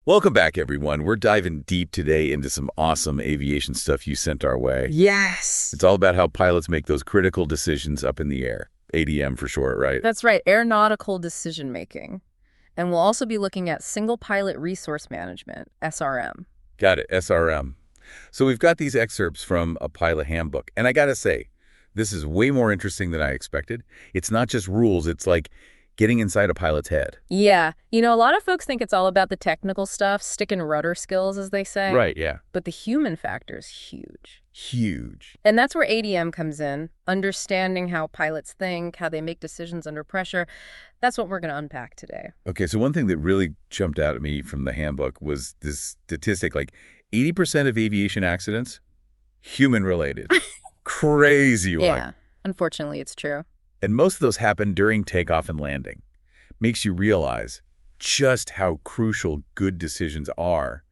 Welcome back, everyone. We're diving deep today into some awesome aviation stuff you sent our way. Yes. It's all about how pilots make those critical decisions up in the air. ADM for short, right? That's right, aeronautical decision-making. And we'll also be looking at single pilot resource management, SRM. Got it, SRM. So we've got these excerpts from a pilot handbook. And I gotta say, this is way more interesting than I expected. It's not just rules, it's like getting inside a pilot's head. Yeah, a lot of folks think it's all about the technical stuff, stick and rudder skills, as they say. Right, yeah. But the human factor is huge. Huge. And that's where ADM comes in, understanding how pilots think, how they make decisions under pressure. That's what we're going to unpack today. Okay, so one thing that really jumped out at me from the handbook was this statistic, like 80% of aviation accidents, human-related. Crazy. Yeah, unfortunately, it's true. And most of those happen during takeoff and landing. Makes you realize just how crucial good decisions are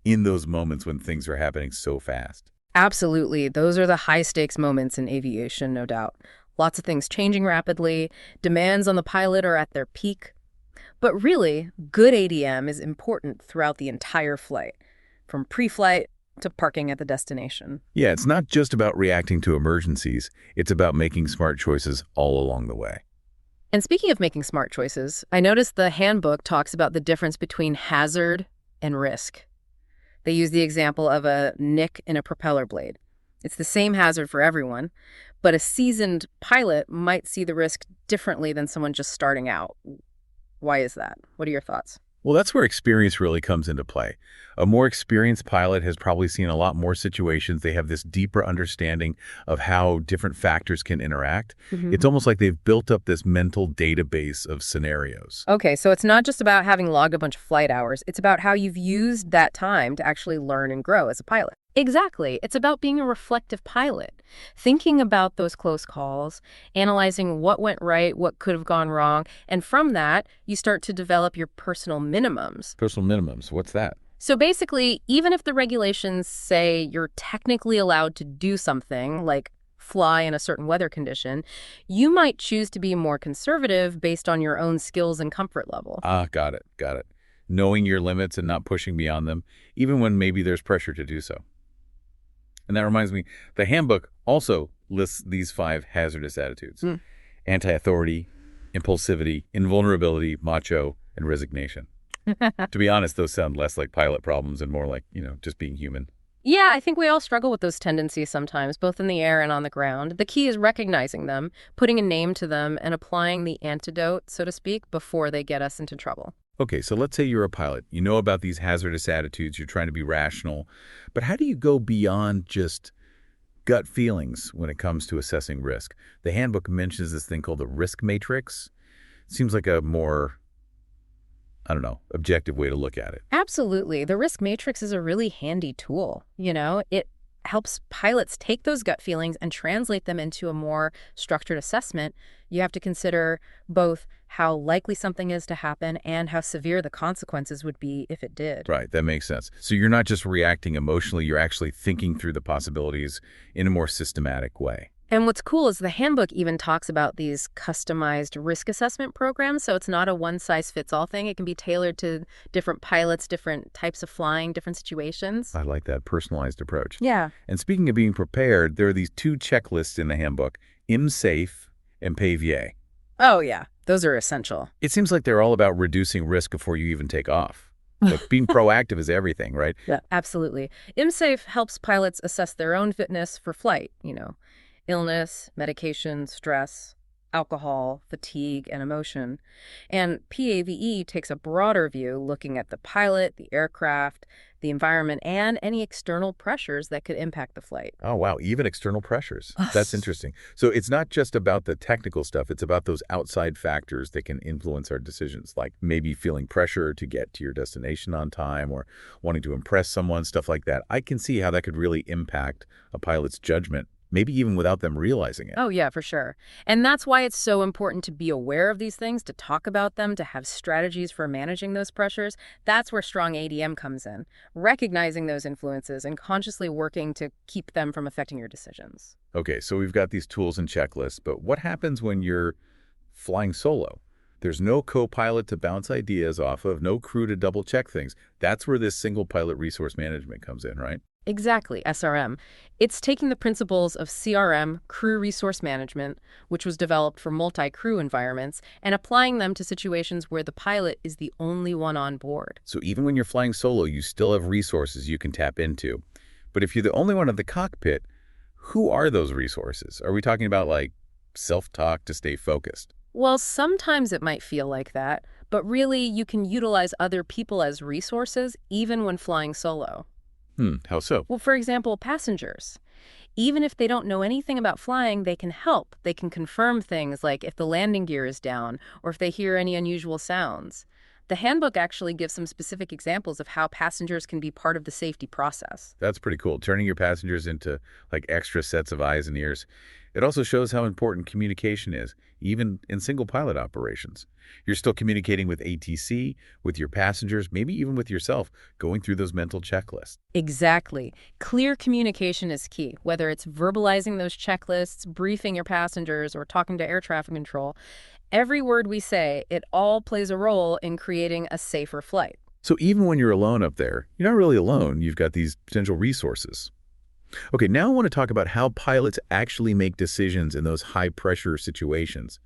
in those moments when things are happening so fast. Absolutely. Those are the high-stakes moments in aviation, no doubt. Lots of things changing rapidly. Demands on the pilot are at their peak. But really, good ADM is important throughout the entire flight, from pre-flight to parking at the destination. Yeah, it's not just about reacting to emergencies. It's about making smart choices all along the way. And speaking of making smart choices, I noticed the handbook talks about the difference between hazard and risk. They use the example of a nick in a propeller blade. It's the same hazard for everyone, but a seasoned pilot might see the risk differently than someone just starting out. Why is that? What are your thoughts? Well, that's where experience really comes into play. A more experienced pilot has probably seen a lot more situations. They have this deeper understanding of how different factors can interact. It's almost like they've built up this mental database of scenarios. Okay, so it's not just about having logged a bunch of flight hours. It's about how you've used that time to actually learn and grow as a pilot. Exactly. It's about being a reflective pilot, thinking about those close calls, analyzing what went right, what could have gone wrong, and from that, you start to develop your personal minimums. Personal minimums, what's that? So basically, even if the regulations say you're technically allowed to do something, like fly in a certain weather condition, you might choose to be more conservative based on your own skills and comfort level. Got it, got it. Knowing your limits and not pushing beyond them, even when maybe there's pressure to do so. And that reminds me, the handbook also lists these 5 hazardous attitudes. Anti-authority, impulsivity, invulnerability, macho, and resignation. To be honest, those sound less like pilot problems and more like, just being human. Yeah, I think we all struggle with those tendencies sometimes, both in the air and on the ground. The key is recognizing them, putting a name to them, and applying the antidote, so to speak, before they get us into trouble. Okay, so let's say you're a pilot. You know about these hazardous attitudes. You're trying to be rational. But how do you go beyond just gut feelings when it comes to assessing risk? The handbook mentions this thing called the risk matrix. It seems like a more, objective way to look at it. Absolutely. The risk matrix is a really handy tool. It helps pilots take those gut feelings and translate them into a more structured assessment. You have to consider both how likely something is to happen and how severe the consequences would be if it did. Right, that makes sense. So you're not just reacting emotionally, you're actually thinking through the possibilities in a more systematic way. And what's cool is the handbook even talks about these customized risk assessment programs. So it's not a one-size-fits-all thing. It can be tailored to different pilots, different types of flying, different situations. I like that personalized approach. Yeah. And speaking of being prepared, there are these 2 checklists in the handbook, IMSAFE and PAVE. Oh, yeah. Those are essential. It seems like they're all about reducing risk before you even take off. Like being proactive is everything, right? Yeah, absolutely. IMSAFE helps pilots assess their own fitness for flight, illness, medication, stress, alcohol, fatigue, and emotion. And PAVE takes a broader view, looking at the pilot, the aircraft, the environment, and any external pressures that could impact the flight. Oh, wow. Even external pressures. That's interesting. So it's not just about the technical stuff. It's about those outside factors that can influence our decisions, like maybe feeling pressure to get to your destination on time or wanting to impress someone, stuff like that. I can see how that could really impact a pilot's judgment, maybe even without them realizing it. Oh, yeah, for sure. And that's why it's so important to be aware of these things, to talk about them, to have strategies for managing those pressures. That's where strong ADM comes in, recognizing those influences and consciously working to keep them from affecting your decisions. Okay, so we've got these tools and checklists, but what happens when you're flying solo? There's no co-pilot to bounce ideas off of, no crew to double-check things. That's where this single pilot resource management comes in, right? Exactly, SRM. It's taking the principles of CRM, crew resource management, which was developed for multi-crew environments, and applying them to situations where the pilot is the only one on board. So even when you're flying solo, you still have resources you can tap into. But if you're the only one at the cockpit, who are those resources? Are we talking about, like, self-talk to stay focused? Well, sometimes it might feel like that, but really you can utilize other people as resources even when flying solo. How so? Well, for example, passengers. Even if they don't know anything about flying, they can help. They can confirm things like if the landing gear is down or if they hear any unusual sounds. The handbook actually gives some specific examples of how passengers can be part of the safety process. That's pretty cool, turning your passengers into, like, extra sets of eyes and ears. It also shows how important communication is, even in single-pilot operations. You're still communicating with ATC, with your passengers, maybe even with yourself, going through those mental checklists. Exactly. Clear communication is key, whether it's verbalizing those checklists, briefing your passengers, or talking to air traffic control. Every word we say, it all plays a role in creating a safer flight. So even when you're alone up there, you're not really alone. You've got these potential resources. Okay, now I want to talk about how pilots actually make decisions in those high-pressure situations.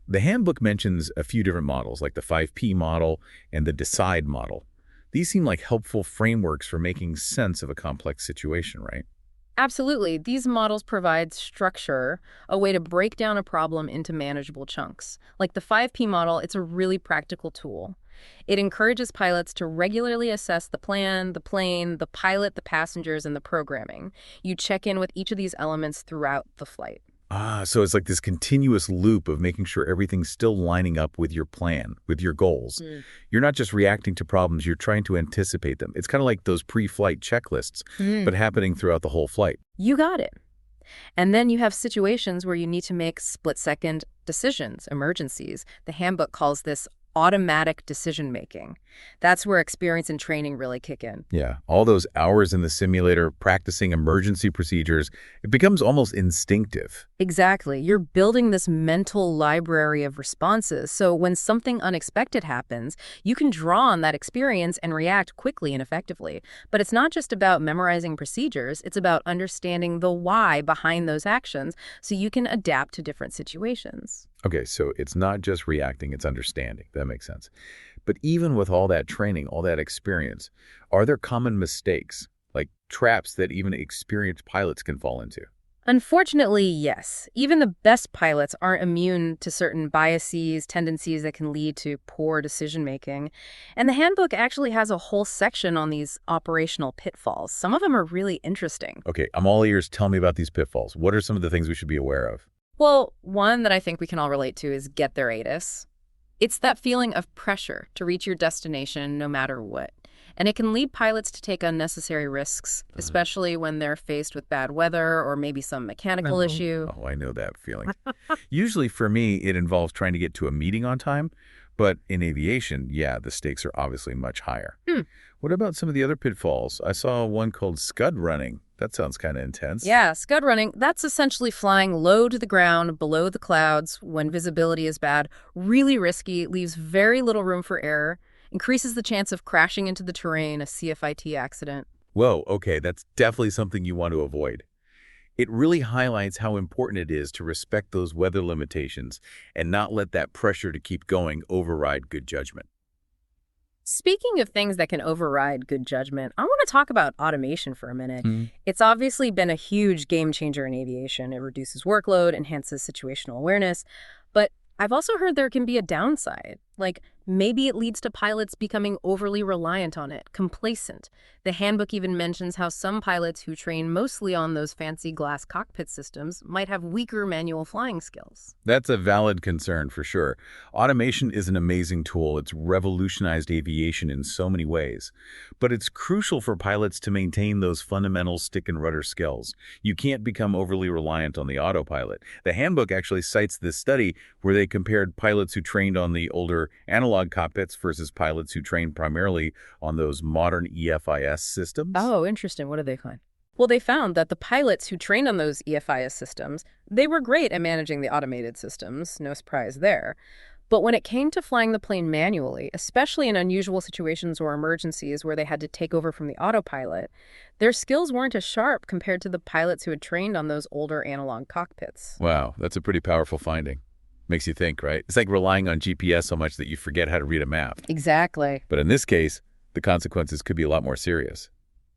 The handbook mentions a few different models, like the 5P model and the DECIDE model. These seem like helpful frameworks for making sense of a complex situation, right? Absolutely. These models provide structure, a way to break down a problem into manageable chunks. Like the 5P model, it's a really practical tool. It encourages pilots to regularly assess the plan, the plane, the pilot, the passengers, and the programming. You check in with each of these elements throughout the flight. So it's like this continuous loop of making sure everything's still lining up with your plan, with your goals. You're not just reacting to problems, you're trying to anticipate them. It's kind of like those pre-flight checklists, but happening throughout the whole flight. You got it. And then you have situations where you need to make split-second decisions, emergencies. The handbook calls this automatic decision-making. That's where experience and training really kick in. Yeah, all those hours in the simulator practicing emergency procedures, it becomes almost instinctive. Exactly. You're building this mental library of responses, so when something unexpected happens, you can draw on that experience and react quickly and effectively. But it's not just about memorizing procedures, it's about understanding the why behind those actions so you can adapt to different situations. Okay, so it's not just reacting, it's understanding. That makes sense. But even with all that training, all that experience, are there common mistakes, like traps that even experienced pilots can fall into? Unfortunately, yes. Even the best pilots aren't immune to certain biases, tendencies that can lead to poor decision-making. And the handbook actually has a whole section on these operational pitfalls. Some of them are really interesting. Okay, I'm all ears. Tell me about these pitfalls. What are some of the things we should be aware of? Well, one that I think we can all relate to is get there ATIS. It's that feeling of pressure to reach your destination no matter what. And it can lead pilots to take unnecessary risks, especially when they're faced with bad weather or maybe some mechanical issue. Oh, I know that feeling. Usually for me, it involves trying to get to a meeting on time. But in aviation, yeah, the stakes are obviously much higher. What about some of the other pitfalls? I saw one called scud running. That sounds kind of intense. Yeah, scud running, that's essentially flying low to the ground, below the clouds, when visibility is bad. Really risky, leaves very little room for error, increases the chance of crashing into the terrain, a CFIT accident. Whoa, okay, that's definitely something you want to avoid. It really highlights how important it is to respect those weather limitations and not let that pressure to keep going override good judgment. Speaking of things that can override good judgment, I want to talk about automation for a minute. It's obviously been a huge game changer in aviation. It reduces workload, enhances situational awareness, but I've also heard there can be a downside. Like, maybe it leads to pilots becoming overly reliant on it, complacent. The handbook even mentions how some pilots who train mostly on those fancy glass cockpit systems might have weaker manual flying skills. That's a valid concern for sure. Automation is an amazing tool. It's revolutionized aviation in so many ways. But it's crucial for pilots to maintain those fundamental stick and rudder skills. You can't become overly reliant on the autopilot. The handbook actually cites this study where they compared pilots who trained on the older analog cockpits versus pilots who trained primarily on those modern EFIS systems. Oh, interesting. What did they find? Well, they found that the pilots who trained on those EFIS systems, they were great at managing the automated systems, no surprise there. But when it came to flying the plane manually, especially in unusual situations or emergencies where they had to take over from the autopilot, their skills weren't as sharp compared to the pilots who had trained on those older analog cockpits. Wow, that's a pretty powerful finding. Makes you think, right? It's like relying on GPS so much that you forget how to read a map. Exactly. But in this case, the consequences could be a lot more serious.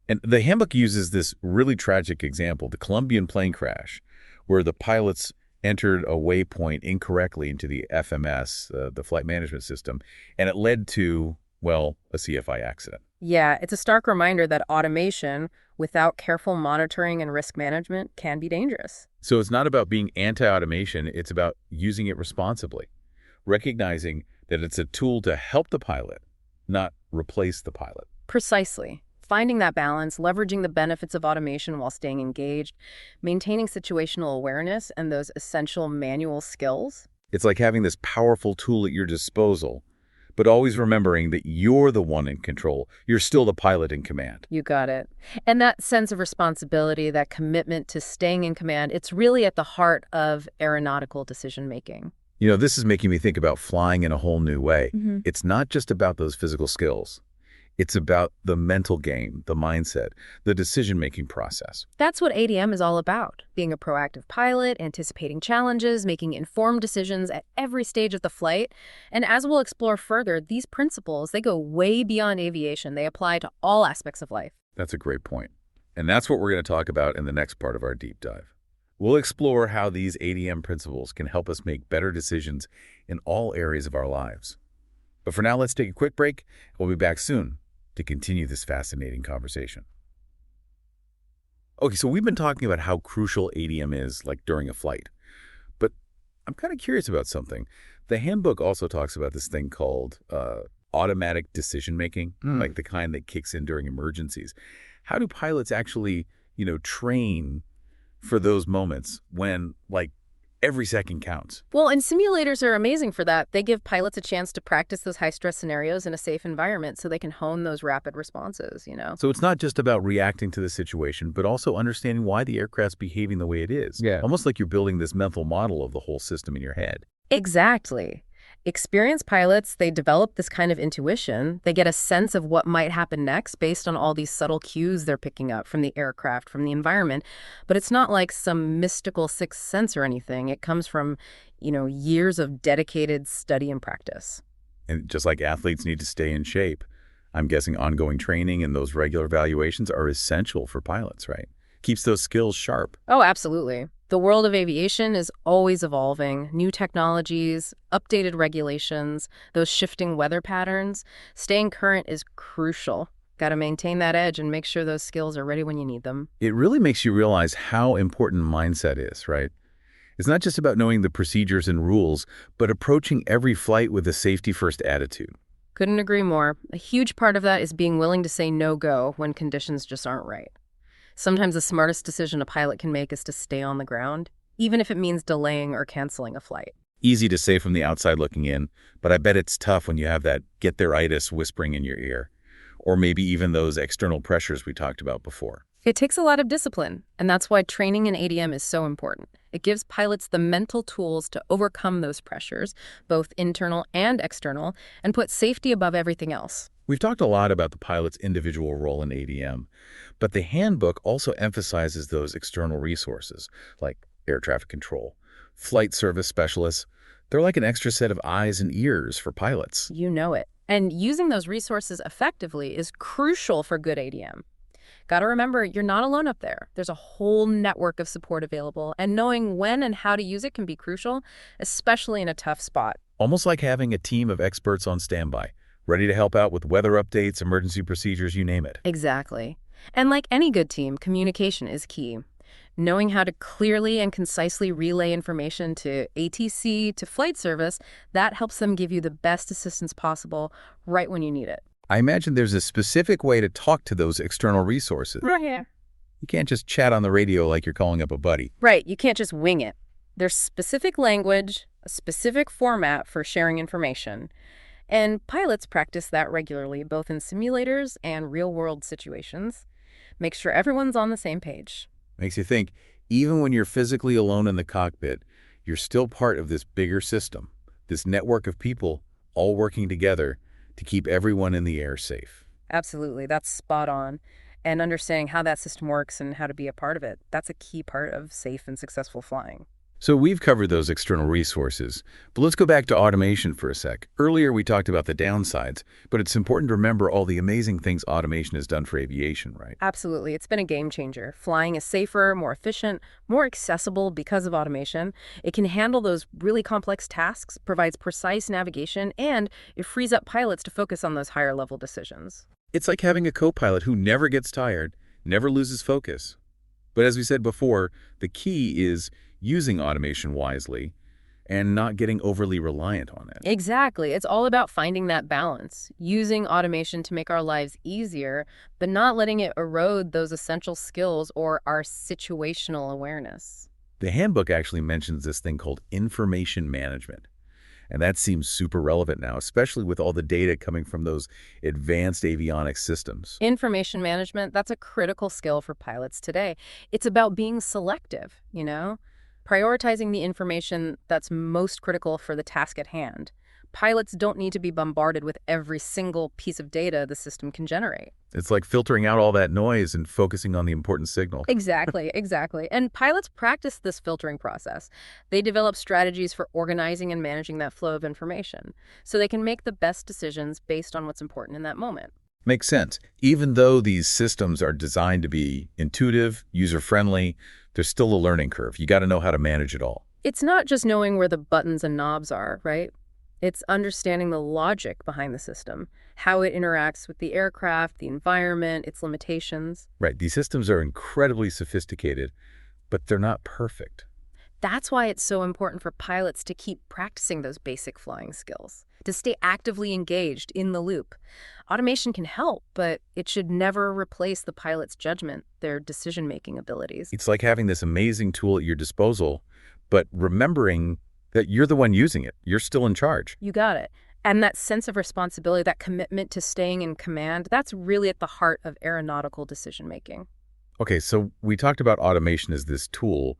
And the handbook uses this really tragic example, the Colombian plane crash, where the pilots entered a waypoint incorrectly into the FMS, the flight management system, and it led to, well, a CFI accident. Yeah, it's a stark reminder that automation, without careful monitoring and risk management, can be dangerous. So it's not about being anti-automation, it's about using it responsibly, recognizing that it's a tool to help the pilot, not replace the pilot. Precisely. Finding that balance, leveraging the benefits of automation while staying engaged, maintaining situational awareness and those essential manual skills. It's like having this powerful tool at your disposal, but always remembering that you're the one in control. You're still the pilot in command. You got it. And that sense of responsibility, that commitment to staying in command, it's really at the heart of aeronautical decision-making. You know, this is making me think about flying in a whole new way. It's not just about those physical skills. It's about the mental game, the mindset, the decision-making process. That's what ADM is all about, being a proactive pilot, anticipating challenges, making informed decisions at every stage of the flight. And as we'll explore further, these principles, they go way beyond aviation. They apply to all aspects of life. That's a great point. And that's what we're going to talk about in the next part of our deep dive. We'll explore how these ADM principles can help us make better decisions in all areas of our lives. But for now, let's take a quick break. We'll be back soon to continue this fascinating conversation. Okay, so we've been talking about how crucial ADM is, like during a flight. But I'm kind of curious about something. The handbook also talks about this thing called automatic decision-making, like the kind that kicks in during emergencies. How do pilots actually, train for those moments when, like, every second counts? Well, and simulators are amazing for that. They give pilots a chance to practice those high-stress scenarios in a safe environment so they can hone those rapid responses, So it's not just about reacting to the situation, but also understanding why the aircraft's behaving the way it is. Yeah. Almost like you're building this mental model of the whole system in your head. Exactly. Experienced pilots, they develop this kind of intuition. They get a sense of what might happen next based on all these subtle cues they're picking up from the aircraft, from the environment. But it's not like some mystical sixth sense or anything. It comes from, years of dedicated study and practice. And just like athletes need to stay in shape, I'm guessing ongoing training and those regular evaluations are essential for pilots, right? Keeps those skills sharp. Oh, absolutely. The world of aviation is always evolving. New technologies, updated regulations, those shifting weather patterns. Staying current is crucial. Got to maintain that edge and make sure those skills are ready when you need them. It really makes you realize how important mindset is, right? It's not just about knowing the procedures and rules, but approaching every flight with a safety-first attitude. Couldn't agree more. A huge part of that is being willing to say no-go when conditions just aren't right. Sometimes the smartest decision a pilot can make is to stay on the ground, even if it means delaying or canceling a flight. Easy to say from the outside looking in, but I bet it's tough when you have that get-there-itis whispering in your ear, or maybe even those external pressures we talked about before. It takes a lot of discipline, and that's why training in ADM is so important. It gives pilots the mental tools to overcome those pressures, both internal and external, and put safety above everything else. We've talked a lot about the pilot's individual role in ADM, but the handbook also emphasizes those external resources, like air traffic control, flight service specialists. They're like an extra set of eyes and ears for pilots. You know it. And using those resources effectively is crucial for good ADM. Got to remember, you're not alone up there. There's a whole network of support available, and knowing when and how to use it can be crucial, especially in a tough spot. Almost like having a team of experts on standby, ready to help out with weather updates, emergency procedures, you name it. Exactly. And like any good team, communication is key. Knowing how to clearly and concisely relay information to ATC, to flight service, that helps them give you the best assistance possible right when you need it. I imagine there's a specific way to talk to those external resources. Right here. You can't just chat on the radio like you're calling up a buddy. Right. You can't just wing it. There's specific language, a specific format for sharing information. And pilots practice that regularly, both in simulators and real-world situations. Make sure everyone's on the same page. Makes you think, even when you're physically alone in the cockpit, you're still part of this bigger system, This network of people all working together to keep everyone in the air safe. Absolutely. That's spot on. And understanding how that system works and how to be a part of it, that's a key part of safe and successful flying. So we've covered those external resources, but let's go back to automation for a sec. Earlier we talked about the downsides, but it's important to remember all the amazing things automation has done for aviation, right? Absolutely. It's been a game changer. Flying is safer, more efficient, more accessible because of automation. It can handle those really complex tasks, provides precise navigation, and it frees up pilots to focus on those higher level decisions. It's like having a co-pilot who never gets tired, never loses focus. But as we said before, the key is using automation wisely and not getting overly reliant on it. Exactly. It's all about finding that balance, using automation to make our lives easier, but not letting it erode those essential skills or our situational awareness. The handbook actually mentions this thing called information management. And that seems super relevant now, especially with all the data coming from those advanced avionics systems. Information management, that's a critical skill for pilots today. It's about being selective, prioritizing the information that's most critical for the task at hand. Pilots don't need to be bombarded with every single piece of data the system can generate. It's like filtering out all that noise and focusing on the important signal. Exactly, exactly. And pilots practice this filtering process. They develop strategies for organizing and managing that flow of information so they can make the best decisions based on what's important in that moment. Makes sense. Even though these systems are designed to be intuitive, user-friendly, there's still a learning curve. You got to know how to manage it all. It's not just knowing where the buttons and knobs are, right? It's understanding the logic behind the system, how it interacts with the aircraft, the environment, its limitations. Right. These systems are incredibly sophisticated, but they're not perfect. That's why it's so important for pilots to keep practicing those basic flying skills, to stay actively engaged in the loop. Automation can help, but it should never replace the pilot's judgment, their decision-making abilities. It's like having this amazing tool at your disposal, but remembering that you're the one using it. You're still in charge. You got it. And that sense of responsibility, that commitment to staying in command, that's really at the heart of aeronautical decision-making. Okay, so we talked about automation as this tool,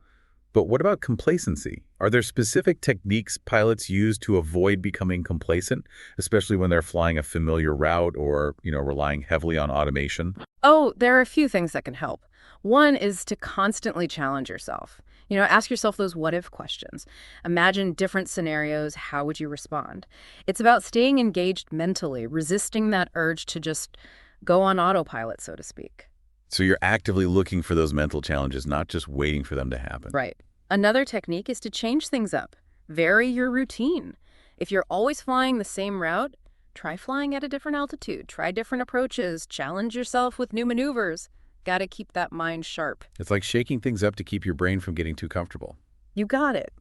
but what about complacency? Are there specific techniques pilots use to avoid becoming complacent, especially when they're flying a familiar route or, relying heavily on automation? Oh, there are a few things that can help. One is to constantly challenge yourself. Ask yourself those what-if questions. Imagine different scenarios. How would you respond? It's about staying engaged mentally, resisting that urge to just go on autopilot, so to speak. So you're actively looking for those mental challenges, not just waiting for them to happen. Right. Another technique is to change things up. Vary your routine. If you're always flying the same route, try flying at a different altitude. Try different approaches. Challenge yourself with new maneuvers. Got to keep that mind sharp. It's like shaking things up to keep your brain from getting too comfortable. You got it.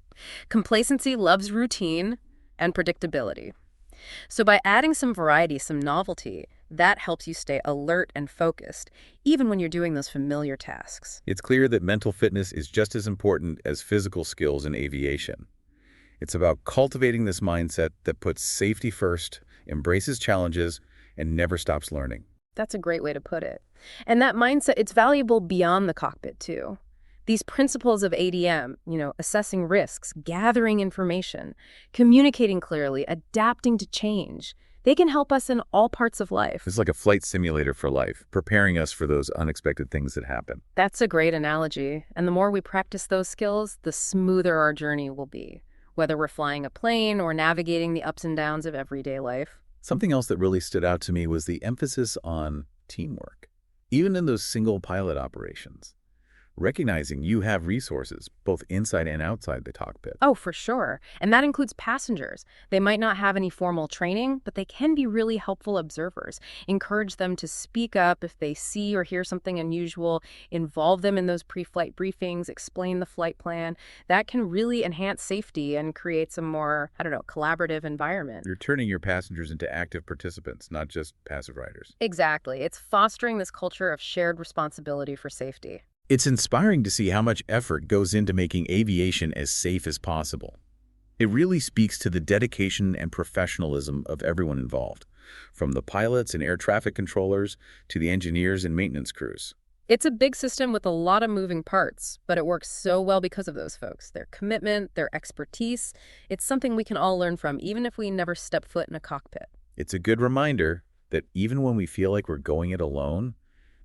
Complacency loves routine and predictability. So by adding some variety, some novelty, that helps you stay alert and focused, even when you're doing those familiar tasks. It's clear that mental fitness is just as important as physical skills in aviation. It's about cultivating this mindset that puts safety first, embraces challenges, and never stops learning. That's a great way to put it. And that mindset, it's valuable beyond the cockpit, too. These principles of ADM, assessing risks, gathering information, communicating clearly, adapting to change, they can help us in all parts of life. It's like a flight simulator for life, preparing us for those unexpected things that happen. That's a great analogy. And the more we practice those skills, the smoother our journey will be, whether we're flying a plane or navigating the ups and downs of everyday life. Something else that really stood out to me was the emphasis on teamwork, even in those single pilot operations. Recognizing you have resources, both inside and outside the cockpit. Oh, for sure. And that includes passengers. They might not have any formal training, but they can be really helpful observers. Encourage them to speak up if they see or hear something unusual. Involve them in those pre-flight briefings. Explain the flight plan. That can really enhance safety and create some more, collaborative environment. You're turning your passengers into active participants, not just passive riders. Exactly. It's fostering this culture of shared responsibility for safety. It's inspiring to see how much effort goes into making aviation as safe as possible. It really speaks to the dedication and professionalism of everyone involved, from the pilots and air traffic controllers to the engineers and maintenance crews. It's a big system with a lot of moving parts, but it works so well because of those folks. Their commitment, their expertise. It's something we can all learn from, even if we never step foot in a cockpit. It's a good reminder that even when we feel like we're going it alone,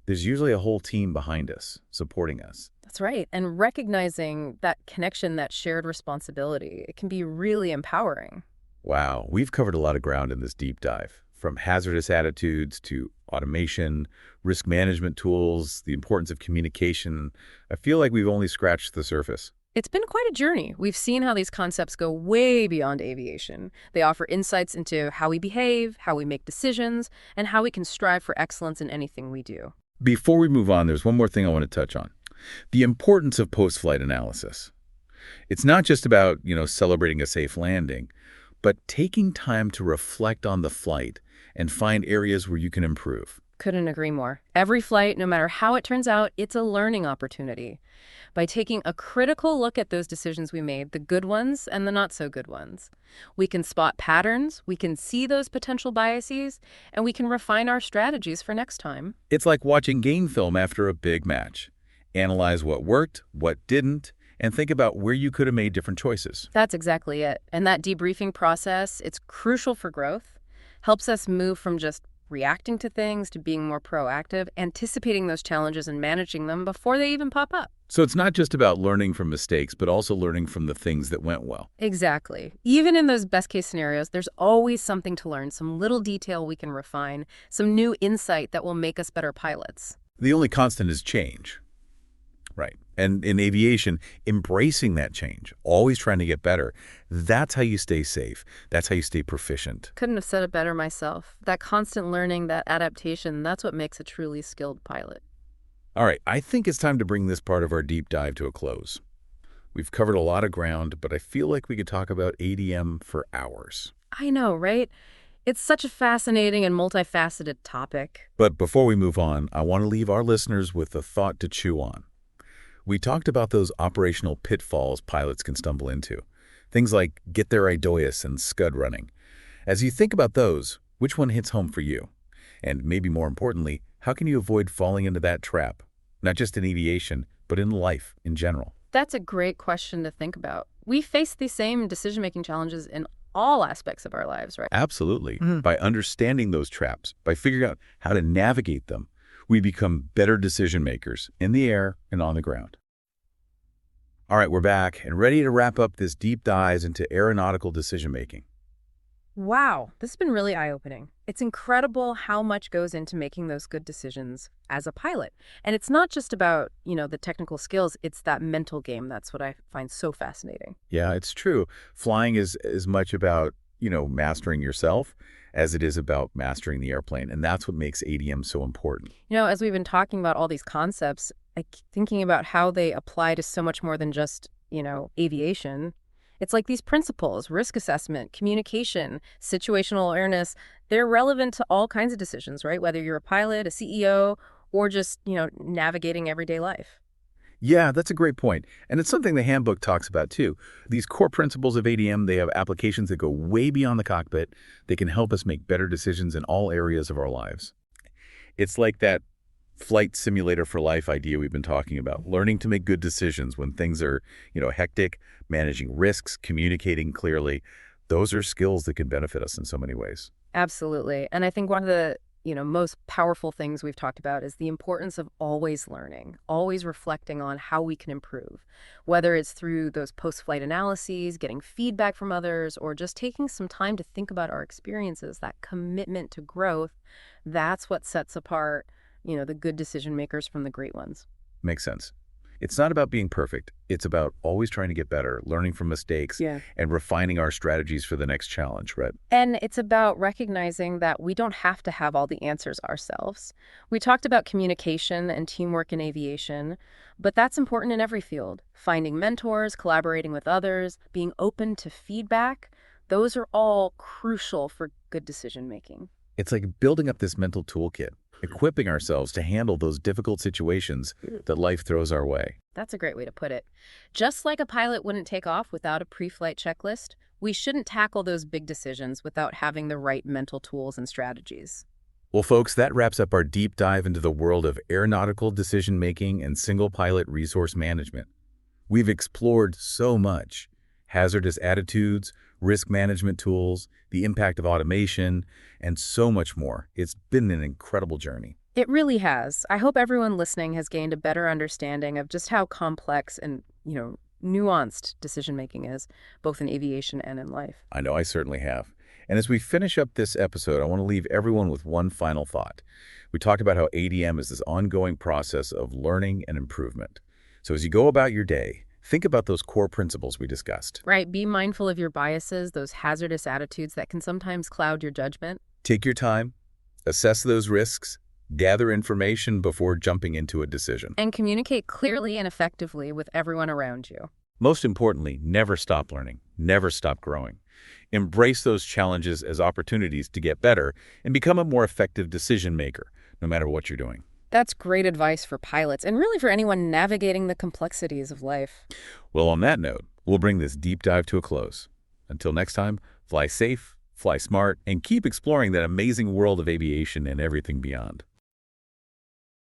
there's usually a whole team behind us, supporting us. That's right. And recognizing that connection, that shared responsibility, it can be really empowering. Wow, we've covered a lot of ground in this deep dive, from hazardous attitudes to automation, risk management tools, the importance of communication. I feel like we've only scratched the surface. It's been quite a journey. We've seen how these concepts go way beyond aviation. They offer insights into how we behave, how we make decisions, and how we can strive for excellence in anything we do. Before we move on, there's one more thing I want to touch on. The importance of post-flight analysis. It's not just about, celebrating a safe landing, but taking time to reflect on the flight and find areas where you can improve. Couldn't agree more. Every flight, no matter how it turns out, it's a learning opportunity. By taking a critical look at those decisions we made, the good ones and the not so good ones, we can spot patterns, we can see those potential biases, and we can refine our strategies for next time. It's like watching game film after a big match. Analyze what worked, what didn't, and think about where you could have made different choices. That's exactly it. And that debriefing process, it's crucial for growth, helps us move from just reacting to things to being more proactive, anticipating those challenges and managing them before they even pop up. So it's not just about learning from mistakes, but also learning from the things that went well. Exactly. Even in those best-case scenarios, there's always something to learn, some little detail we can refine, some new insight that will make us better pilots. The only constant is change. Right. And in aviation, embracing that change, always trying to get better, that's how you stay safe. That's how you stay proficient. Couldn't have said it better myself. That constant learning, that adaptation, that's what makes a truly skilled pilot. All right, I think it's time to bring this part of our deep dive to a close. We've covered a lot of ground, but I feel like we could talk about ADM for hours. I know, right? It's such a fascinating and multifaceted topic. But before we move on, I want to leave our listeners with a thought to chew on. We talked about those operational pitfalls pilots can stumble into. Things like get their IDOIAS and scud running. As you think about those, which one hits home for you? And maybe more importantly, how can you avoid falling into that trap? Not just in aviation, but in life in general. That's a great question to think about. We face the same decision-making challenges in all aspects of our lives, right? Absolutely. By understanding those traps, by figuring out how to navigate them, we become better decision makers in the air and on the ground. All right, we're back and ready to wrap up this deep dive into aeronautical decision-making. Wow, this has been really eye-opening. It's incredible how much goes into making those good decisions as a pilot. And it's not just about, the technical skills, it's that mental game. That's what I find so fascinating. Yeah, it's true. Flying is as much about, mastering yourself as it is about mastering the airplane. And that's what makes ADM so important. As we've been talking about all these concepts, thinking about how they apply to so much more than just, aviation. It's like these principles, risk assessment, communication, situational awareness, they're relevant to all kinds of decisions, right? Whether you're a pilot, a CEO, or just, navigating everyday life. Yeah, that's a great point. And it's something the handbook talks about too. These core principles of ADM, they have applications that go way beyond the cockpit. They can help us make better decisions in all areas of our lives. It's like that flight simulator for life idea we've been talking about, learning to make good decisions when things are, hectic, managing risks, communicating clearly. Those are skills that can benefit us in so many ways. Absolutely. And I think one of the, most powerful things we've talked about is the importance of always learning, always reflecting on how we can improve, whether it's through those post-flight analyses, getting feedback from others, or just taking some time to think about our experiences. That commitment to growth, that's what sets apart the good decision makers from the great ones. Makes sense. It's not about being perfect. It's about always trying to get better, learning from mistakes, and refining our strategies for the next challenge, right? And it's about recognizing that we don't have to have all the answers ourselves. We talked about communication and teamwork in aviation, but that's important in every field. Finding mentors, collaborating with others, being open to feedback, those are all crucial for good decision making. It's like building up this mental toolkit, equipping ourselves to handle those difficult situations that life throws our way. That's a great way to put it. Just like a pilot wouldn't take off without a pre-flight checklist, we shouldn't tackle those big decisions without having the right mental tools and strategies. Well, folks, that wraps up our deep dive into the world of aeronautical decision-making and single-pilot resource management. We've explored so much: hazardous attitudes, risk management tools, the impact of automation, and so much more. It's been an incredible journey. It really has. I hope everyone listening has gained a better understanding of just how complex and, nuanced decision-making is, both in aviation and in life. I know I certainly have. And as we finish up this episode, I want to leave everyone with one final thought. We talked about how ADM is this ongoing process of learning and improvement. So as you go about your day, think about those core principles we discussed. Right, be mindful of your biases, those hazardous attitudes that can sometimes cloud your judgment. Take your time, assess those risks, gather information before jumping into a decision. And communicate clearly and effectively with everyone around you. Most importantly, never stop learning, never stop growing. Embrace those challenges as opportunities to get better and become a more effective decision maker, no matter what you're doing. That's great advice for pilots and really for anyone navigating the complexities of life. Well, on that note, we'll bring this deep dive to a close. Until next time, fly safe, fly smart, and keep exploring that amazing world of aviation and everything beyond.